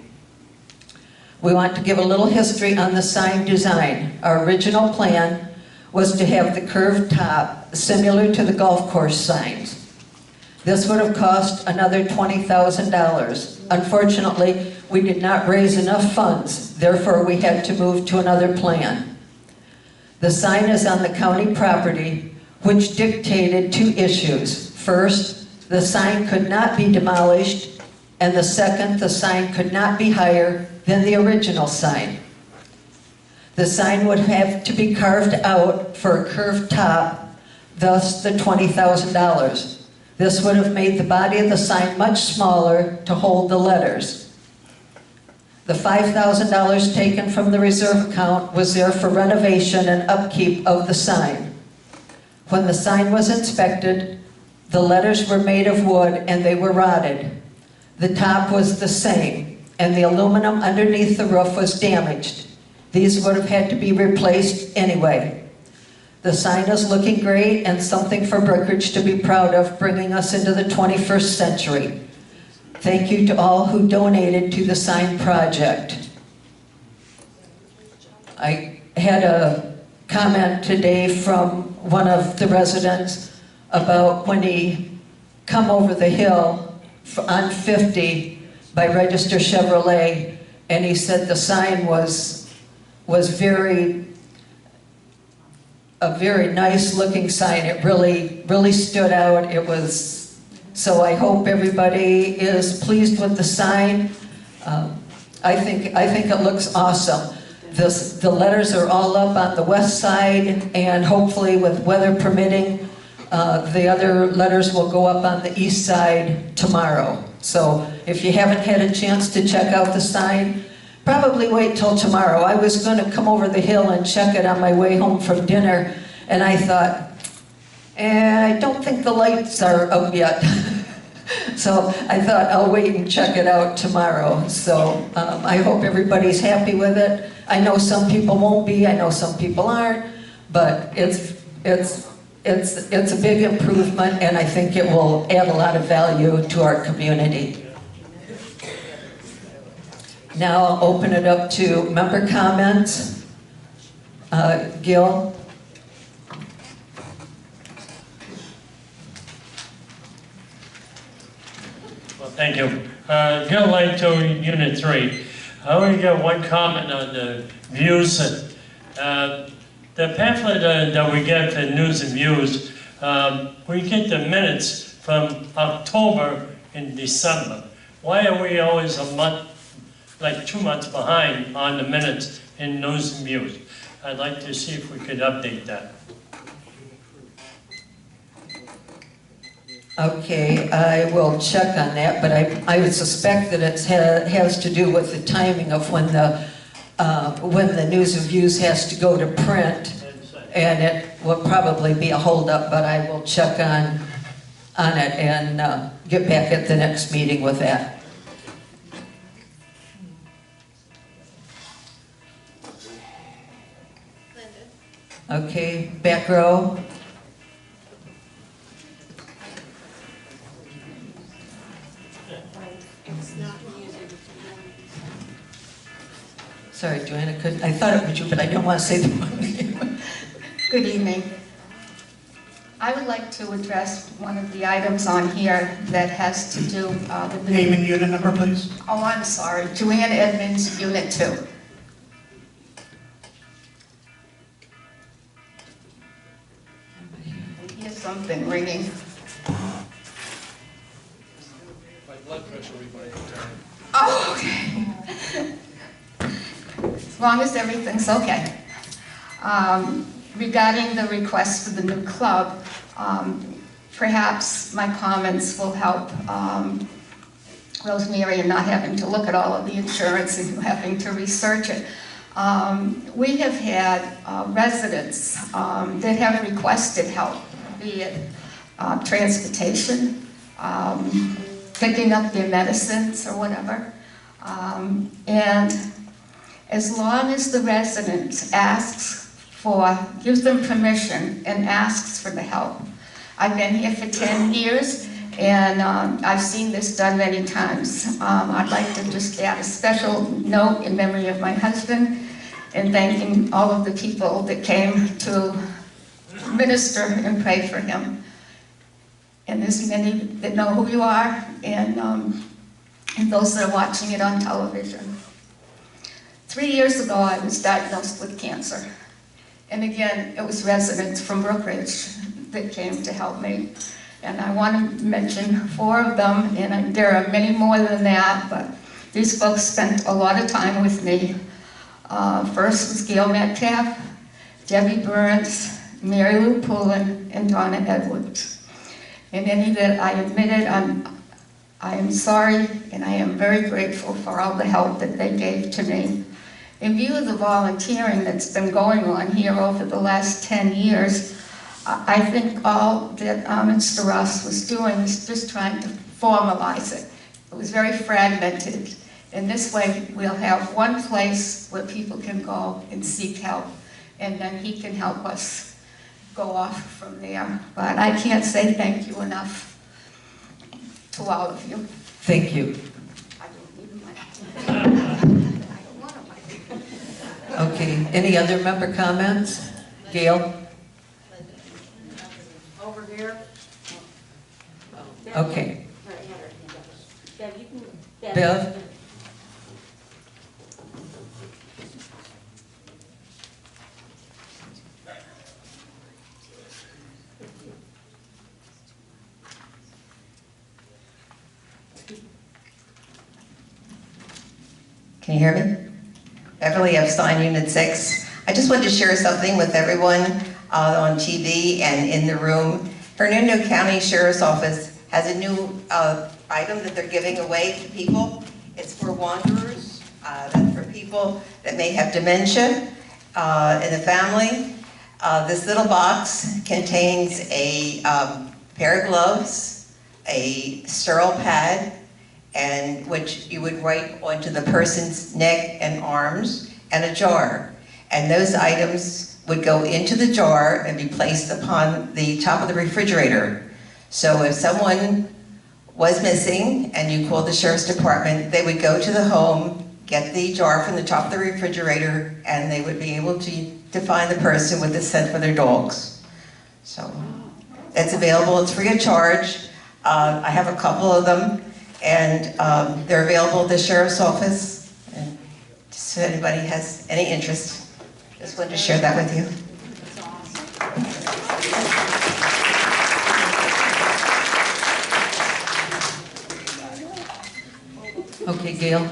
We want to give a little history on the sign design. Our original plan was to have the curved top similar to the golf course signs. This would have cost another $20,000. Unfortunately, we did not raise enough funds, therefore we had to move to another plan. The sign is on the county property, which dictated two issues. First, the sign could not be demolished, and the second, the sign could not be higher than the original sign. The sign would have to be carved out for a curved top, thus the $20,000. This would have made the body of the sign much smaller to hold the letters. The $5,000 taken from the reserve account was there for renovation and upkeep of the sign. When the sign was inspected, the letters were made of wood and they were rotted. The top was the same, and the aluminum underneath the roof was damaged. These would have had to be replaced anyway. The sign is looking great and something for Brookridge to be proud of, bringing us into the 21st century. Thank you to all who donated to the sign project. I had a comment today from one of the residents about when he come over the hill on 50 by Register Chevrolet, and he said the sign was a very nice looking sign. It really stood out. It was, so I hope everybody is pleased with the sign. I think it looks awesome. The letters are all up on the west side, and hopefully with weather permitting, the other letters will go up on the east side tomorrow. So if you haven't had a chance to check out the sign, probably wait till tomorrow. I was going to come over the hill and check it on my way home from dinner, and I thought, I don't think the lights are up yet. So I thought I'll wait and check it out tomorrow. So I hope everybody's happy with it. I know some people won't be, I know some people aren't, but it's a big improvement, and I think it will add a lot of value to our community. Now I'll open it up to member comments. Gil? Well, thank you. Gil Langto, Unit 3. I only got one comment on the views. The pamphlet that we get for news and views, we get the minutes from October and December. Why are we always a month, like 2 months behind on the minutes in news and views? I'd like to see if we could update that. Okay, I will check on that, but I would suspect that it has to do with the timing of when the News and Views has to go to print, and it will probably be a holdup, but I will check on it and get back at the next meeting with that. Okay, back row. Sorry, Joanna, I thought it was you, but I don't want to say the wrong name. Good evening. I would like to address one of the items on here that has to do with the... Name and unit number, please. Oh, I'm sorry. Joanne Edmonds, Unit 2. I hear something ringing. My blood pressure reading. Oh, okay. As long as everything's okay. Regarding the request for the new club, perhaps my comments will help Rosemary in not having to look at all of the insurance and having to research it. We have had residents that have requested help, be it transportation, picking up their medicines or whatever. And as long as the resident gives them permission and asks for the help. I've been here for 10 years and I've seen this done many times. I'd like to just add a special note in memory of my husband and thanking all of the people that came to minister and pray for him. And there's many that know who you are and those that are watching it on television. 3 years ago, I was diagnosed with cancer. And again, it was residents from Brookridge that came to help me. And I want to mention 4 of them, and there are many more than that, but these folks spent a lot of time with me. First was Gail Metcalf, Debbie Burns, Mary Lou Poulin, and Donna Edwards. And any that I admitted, I am sorry, and I am very grateful for all the help that they gave to me. In view of the volunteering that's been going on here over the last 10 years, I think all that Mr. Ross was doing is just trying to formalize it. It was very fragmented. And this way, we'll have one place where people can go and seek help, and then he can help us go off from there. But I can't say thank you enough to all of you. Thank you. I don't need a mic. Okay, any other member comments? Gail? Over here. Okay. Bev, you can... Bev? Can you hear me? Beverly Epstein, Unit 6. I just wanted to share something with everyone on TV and in the room. Hernando County Sheriff's Office has a new item that they're giving away to people. It's for wanderers. That's for people that may have dementia in the family. This little box contains a pair of gloves, a sterile pad, and which you would write onto the person's neck and arms, and a jar. And those items would go into the jar and be placed upon the top of the refrigerator. So if someone was missing and you called the sheriff's department, they would go to the home, get the jar from the top of the refrigerator, and they would be able to find the person with the scent for their dogs. So it's available, it's free of charge. I have a couple of them. And they're available at the sheriff's office. And just if anybody has any interest, just wanted to share that with you. Okay, Gail.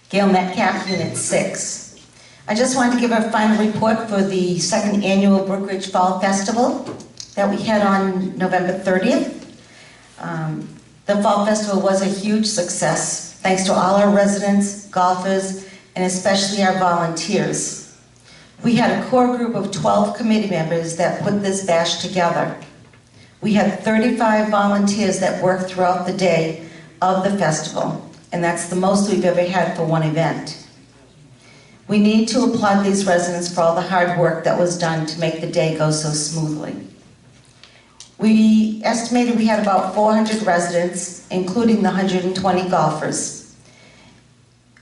Gail Metcalf, Unit 6. I just wanted to give a final report for the second annual Brookridge Fall Festival that we had on November 30th. The Fall Festival was a huge success, thanks to all our residents, golfers, and especially our volunteers. We had a core group of 12 committee members that put this bash together. We had 35 volunteers that worked throughout the day of the festival, and that's the most we've ever had for one event. We need to applaud these residents for all the hard work that was done to make the day go so smoothly. We estimated we had about 400 residents, including the 120 golfers.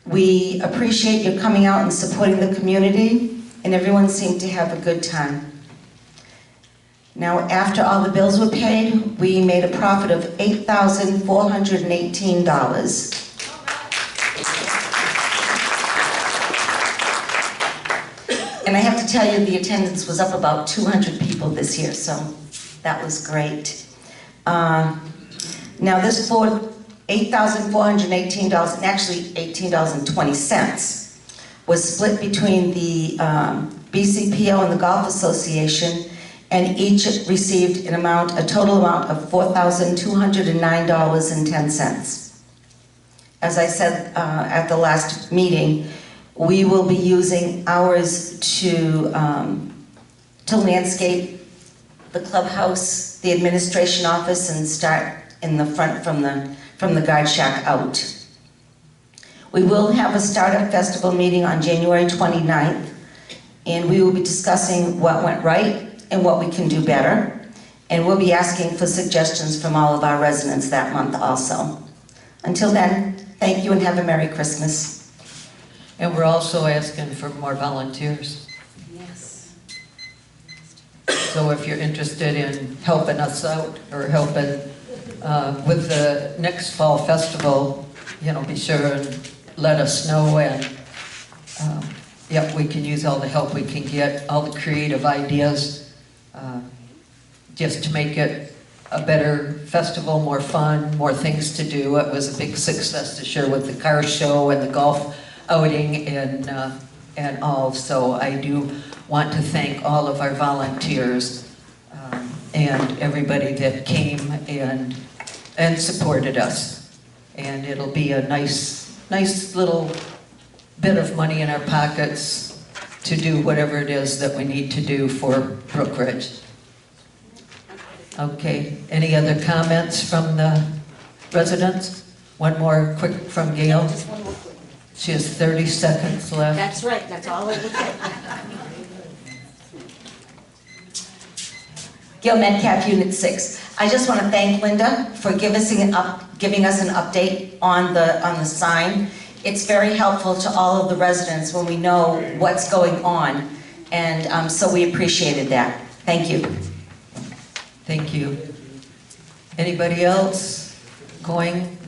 We appreciate you coming out and supporting the community, and everyone seemed to have a good time. Now, after all the bills were paid, we made a profit of $8,418. And I have to tell you, the attendance was up about 200 people this year, so that was great. Now this $8,418, and actually $18.20, was split between the BCPO and the Golf Association, and each received a total amount of $4,209.10. As I said at the last meeting, we will be using ours to landscape the clubhouse, the administration office, and start in the front from the guard shack out. We will have a startup festival meeting on January 29th, and we will be discussing what went right and what we can do better. And we'll be asking for suggestions from all of our residents that month also. Until then, thank you and have a Merry Christmas. And we're also asking for more volunteers. Yes. So if you're interested in helping us out or helping with the next fall festival, be sure and let us know, and yep, we can use all the help we can get, all the creative ideas, just to make it a better festival, more fun, more things to do. It was a big success this year with the car show and the golf outing and all. So I do want to thank all of our volunteers and everybody that came and supported us. And it'll be a nice little bit of money in our pockets to do whatever it is that we need to do for Brookridge. Okay, any other comments from the residents? One more quick from Gail. Just one more quick. She has 30 seconds left. That's right, that's all it would take. Gail Metcalf, Unit 6. I just want to thank Linda for giving us an update on the sign. It's very helpful to all of the residents when we know what's going on, and so we appreciated that. Thank you. Thank you. Anybody else? Going?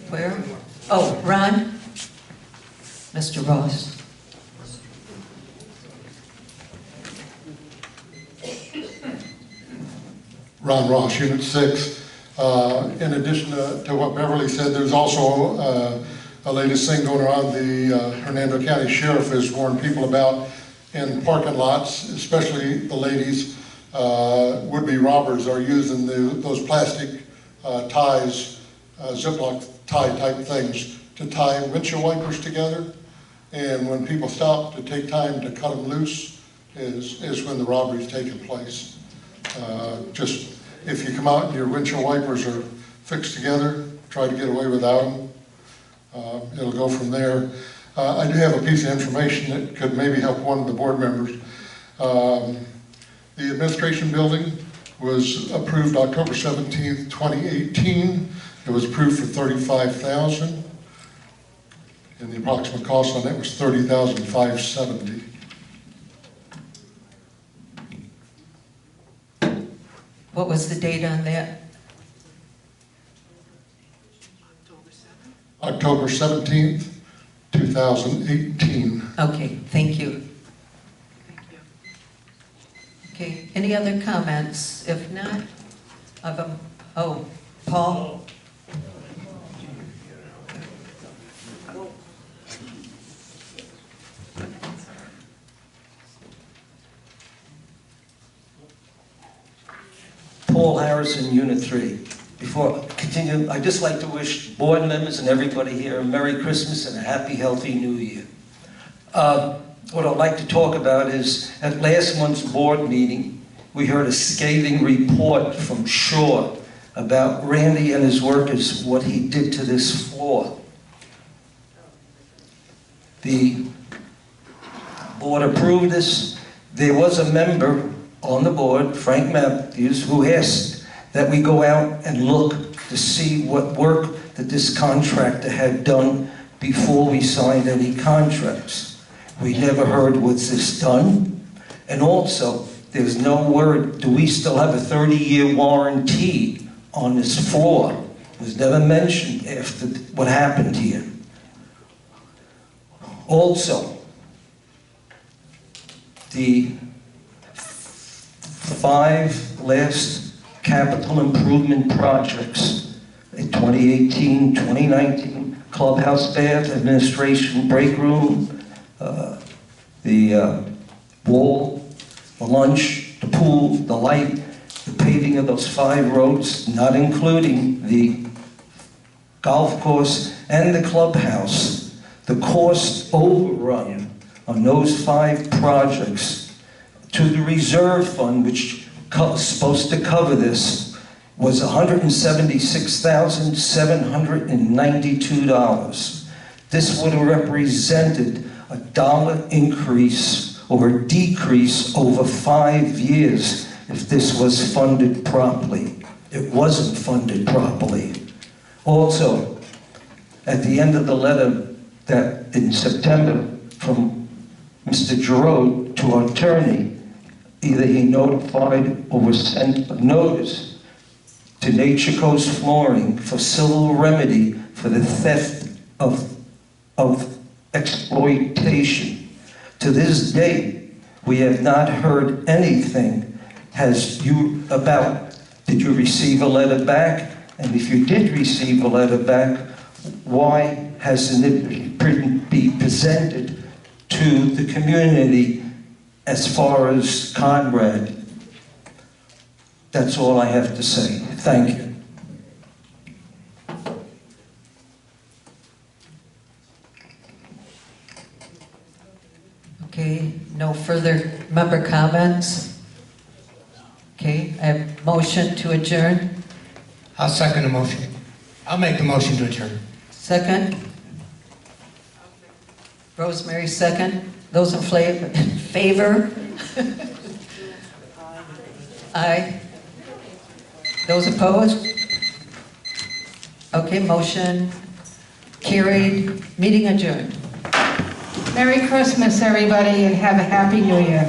Where? Oh, Ron? Mr. Ross. Ron Ross, Unit 6. In addition to what Beverly said, there's also a latest thing going around. The Hernando County Sheriff has warned people about in parking lots, especially the ladies, would-be robbers are using those plastic ties, Ziploc tie type things, to tie windshield wipers together. And when people stop to take time to cut them loose is when the robbery's taking place. Just if you come out and your windshield wipers are fixed together, try to get away without them. It'll go from there. I do have a piece of information that could maybe help one of the board members. The administration building was approved October 17th, 2018. It was approved for $35,000, and the approximate cost on that was $30,570. What was the date on that? October 17th, 2018. Okay, thank you. Okay, any other comments? If not, Paul? Paul Harrison, Unit 3. Before I continue, I'd just like to wish board members and everybody here a Merry Christmas and a happy, healthy New Year. What I'd like to talk about is, at last month's board meeting, we heard a scathing report from Shaw about Randy and his workers, what he did to this floor. The board approved this. There was a member on the board, Frank Matthews, who asked that we go out and look to see what work that this contractor had done before we signed any contracts. We never heard, was this done? And also, there's no word, do we still have a 30-year warranty on this floor? It was never mentioned after what happened here. Also, the 5 last capital improvement projects in 2018, 2019, clubhouse bath, administration break room, the wall, the lunch, the pool, the light, the paving of those 5 roads, not including the golf course and the clubhouse. The cost overrun on those 5 projects to the reserve fund, which is supposed to cover this, was $176,792. This would have represented a $1 increase or a decrease over 5 years if this was funded properly. It wasn't funded properly. Also, at the end of the letter that in September from Mr. Giroux to our attorney, either he notified or was sent a notice to Nature Coast Flooring for civil remedy for the theft of exploitation. To this day, we have not heard anything. Did you receive a letter back? And if you did receive a letter back, why hasn't it been presented to the community as far as Conrad? That's all I have to say. Thank you. Okay, no further member comments? Okay, I have motion to adjourn. I'll second the motion. I'll make the motion to adjourn. Second? Rosemary, second. Those in favor? Aye. Those opposed? Okay, motion carried. Meeting adjourned. Merry Christmas, everybody, and have a Happy New Year.